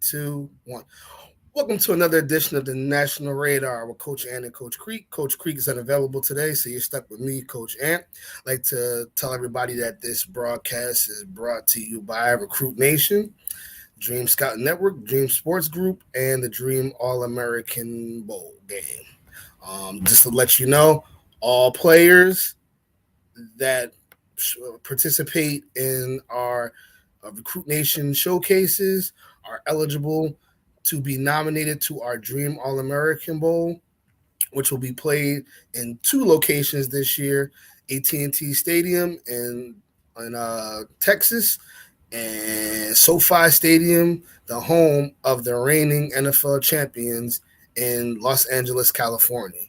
two, one. Welcome to another edition of the National Radar with Coach Ant and Coach Creek. Coach Creek is unavailable today, so you're stuck with me, Coach Ant. I'd like to tell everybody that this broadcast is brought to you by Recruit Nation, Dream Scout Network, Dream Sports Group, and the Dream All American Bowl game. Just to let you know, all players that participate in our Recruit Nation showcases are eligible to be nominated to our Dream All American Bowl, which will be played in two locations this year: AT&T Stadium in Texas, and SoFi Stadium, the home of the reigning NFL champions in Los Angeles, California.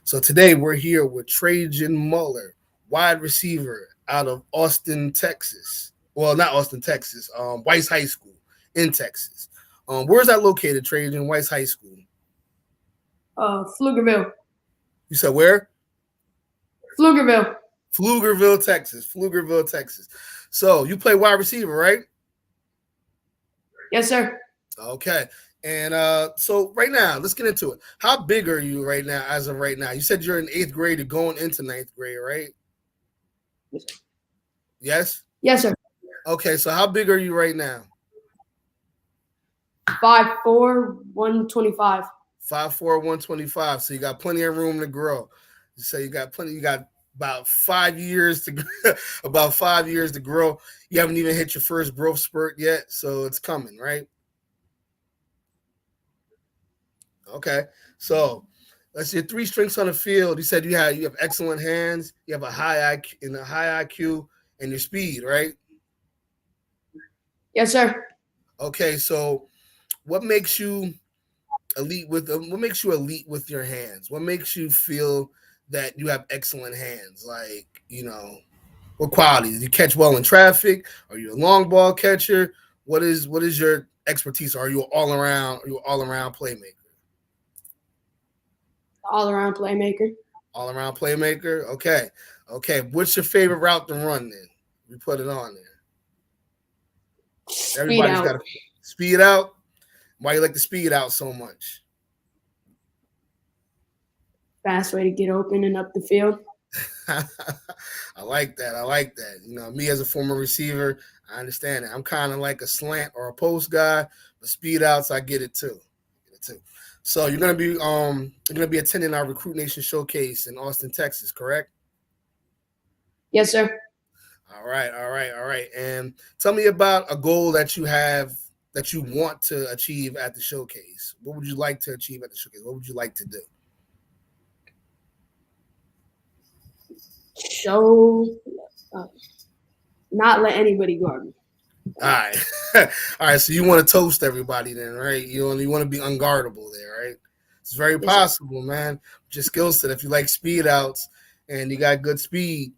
So today we're here with Traejan Mueller, wide receiver out of Austin, Texas. Well, not Austin, Texas. Weiss High School in Texas. Where's that located, Traejan? Weiss High School. Pflugerville. You said where? Pflugerville. Pflugerville, Texas. Pflugerville, Texas. So you play wide receiver, right? Yes, sir. Okay. And so right now, let's get into it. How big are you right now, as of right now? You said you're in 8th grade, you're going into 9th grade, right? Yes, sir. Yes? Yes, sir. Okay, so how big are you right now? 5'4", 125. 5'4", 125. So you got plenty of room to grow. So you got about 5 years to about 5 years to grow. You haven't even hit your first growth spurt yet, so it's coming, right? Okay. So let's see, 3 strengths on the field. You said you have excellent hands, you have a high IQ and your speed, right? Yes, sir. Okay, so what makes you elite with your hands? What makes you feel that you have excellent hands? Like, what qualities? Do you catch well in traffic? Are you a long ball catcher? What is your expertise? Are you all around playmaker? All-around playmaker. All around playmaker. Okay. Okay. What's your favorite route to run then? We put it on there. Speed Everybody's out. got to speed out. Why you like to speed out so much? Fast way to get open and up the field. I like that. I like that. Me as a former receiver, I understand it. I'm kind of like a slant or a post guy, but speed outs, I get it too. So you're gonna be attending our Recruit Nation showcase in Austin, Texas, correct? Yes, sir. All right. And tell me about a goal that you have that you want to achieve at the showcase. What would you like to achieve at the showcase? What would you like to do? Show, not let anybody guard me. All right. All right. So you want to toast everybody then, right? You want to be unguardable there, right? It's very Yes, sir. possible, man. With your skill set, if you like speed outs and you got good speed,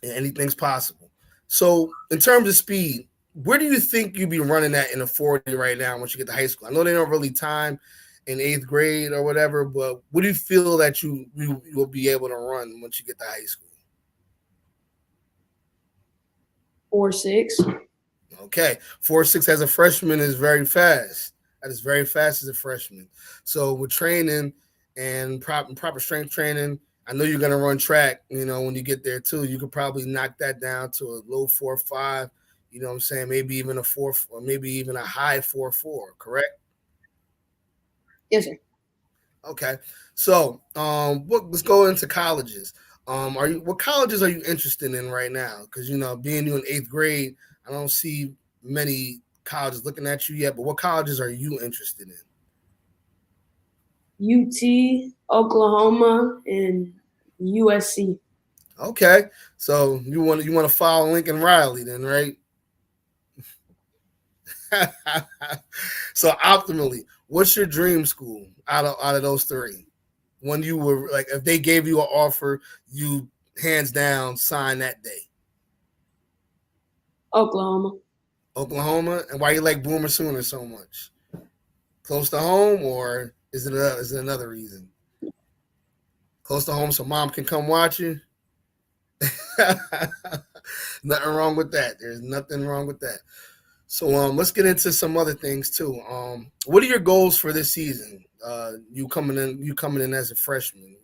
anything's possible. So in terms of speed, where do you think you'd be running at in a 40 right now once you get to high school? I know they don't really time in 8th grade or whatever, but what do you feel that you will be able to run once you get to high school? 4'6". Okay, 4.6 as a freshman is very fast. That is very fast as a freshman. So with training and proper strength training, I know you're going to run track. When you get there too, you could probably knock that down to a low 4.5. You know what I'm saying? Maybe even a 4, or maybe even a high 4.4. Correct? Yes, sir. Okay. So, let's go into colleges. What colleges are you interested in right now? Because being you in 8th grade, I don't see many colleges looking at you yet. But what colleges are you interested in? UT, Oklahoma, and USC. Okay. So you want to follow Lincoln Riley then, right? So optimally, what's your dream school out of those 3? When you were like, if they gave you an offer, you hands down sign that day. Oklahoma. Oklahoma, and why you like Boomer Sooner so much? Close to home, or is it another reason? Close to home, so mom can come watch you. Nothing wrong with that. There's nothing wrong with that. So let's get into some other things too. What are your goals for this season? You coming in as a freshman.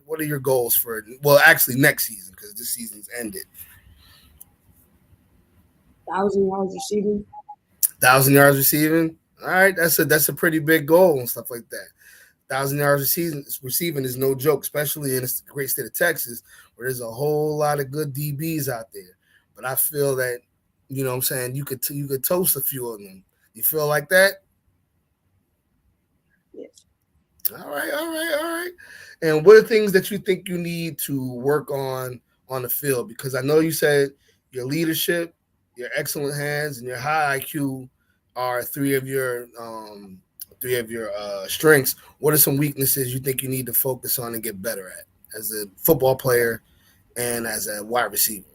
What are your goals for? Well, actually, next season because this season's ended. 1,000 yards receiving. 1,000 yards receiving. All right, that's a pretty big goal and stuff like that. 1,000 yards receiving is no joke, especially in the great state of Texas, where there's a whole lot of good DBs out there. But I feel that, what I'm saying, you could toast a few of them. You feel like that? Yes. All right, all right, all right. And what are things that you think you need to work on the field? Because I know you said your leadership, your excellent hands, and your high IQ are three of your strengths. What are some weaknesses you think you need to focus on and get better at as a football player and as a wide receiver?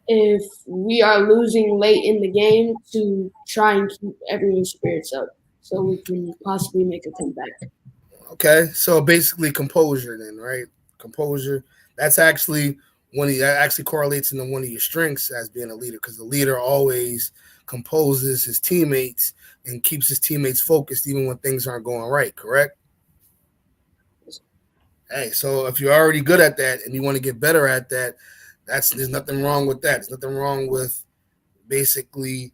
If we are losing late in the game, to try and keep everyone's spirits up so we can possibly make a comeback. Okay, so basically composure, then, right? Composure. That's actually that actually correlates into one of your strengths as being a leader, because the leader always composes his teammates and keeps his teammates focused even when things aren't going right. Correct? Hey, so if you're already good at that and you want to get better at that, there's nothing wrong with that. There's nothing wrong with basically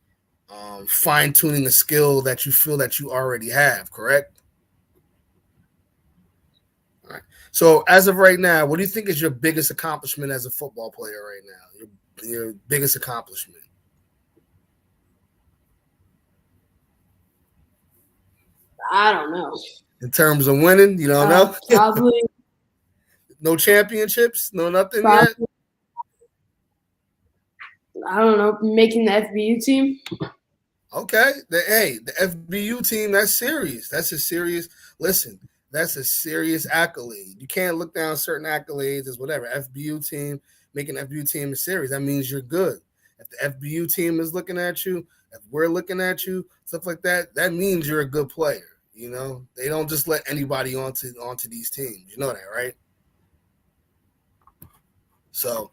fine tuning the skill that you feel that you already have. Correct? All right. So as of right now, what do you think is your biggest accomplishment as a football player right now? Your biggest accomplishment I don't know. in terms of winning? You don't know? Probably, No championships? No nothing yet? probably. I don't know. Making the FBU team. Okay. The FBU team, that's serious. That's a serious listen. That's a serious accolade. You can't look down certain accolades as whatever. FBU team, making FBU team is serious. That means you're good. If the FBU team is looking at you, if we're looking at you, stuff like that, that means you're a good player. They don't just let anybody onto these teams. You know that, right? So,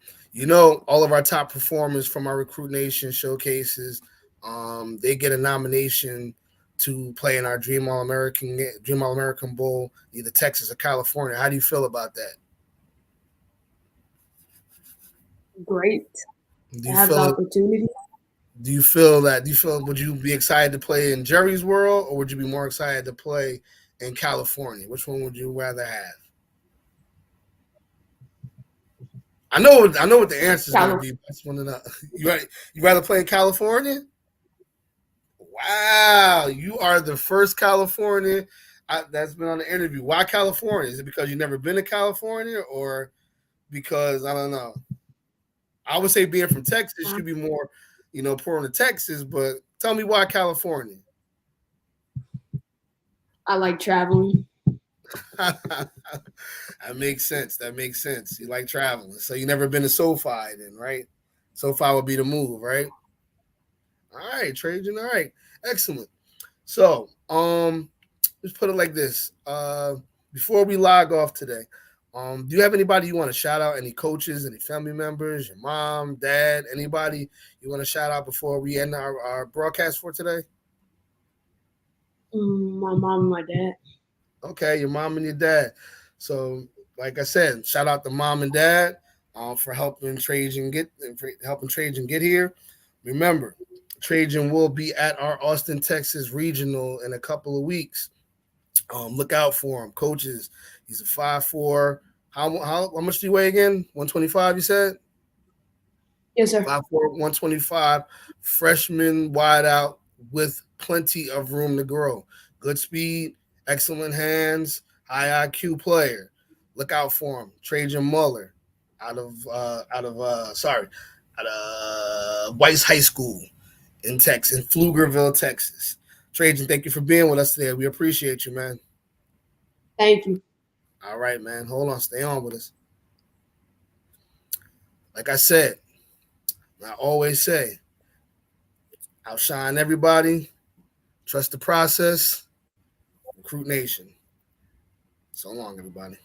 all of our top performers from our Recruit Nation showcases, they get a nomination to play in our Dream All American Bowl, either Texas or California. How do you feel about that? Great Do to you have the feel opportunity. do you feel that do you feel would you be excited to play in Jerry's world, or would you be more excited to play in California? Which one would you rather have? I know what the answer is going to be. But I just want to know. You rather play in California? Wow, you are the first California that's been on the interview. Why California? Is it because you've never been to California, or because I don't know? I would say being from Texas, you'd be more, prone to Texas. But tell me why California? I like traveling. That makes sense. That makes sense. You like traveling, so you never been to SoFi, then, right? SoFi would be the move, right? All right, Trajan. All right, excellent. So, let's put it like this. Before we log off today, do you have anybody you want to shout out? Any coaches, any family members, your mom, dad, anybody you want to shout out before we end our broadcast for today? My mom and my dad. Okay, your mom and your dad. So, like I said, shout out to mom and dad for helping Trajan get here. Remember, Trajan will be at our Austin, Texas regional in a couple of weeks. Look out for him, coaches. He's a 5'4". How much do you weigh again? 125. You said Yes, sir. 5'4", 125. Freshman wide out with plenty of room to grow. Good speed, excellent hands, high IQ player. Look out for him. Traejan Mueller, out of Weiss High School in Texas, in Pflugerville, Texas. Trajan, thank you for being with us today. We appreciate you, man. Thank you. All right, man. Hold on. Stay on with us. Like I said, I always say, outshine everybody, trust the process, Recruit Nation. So long, everybody.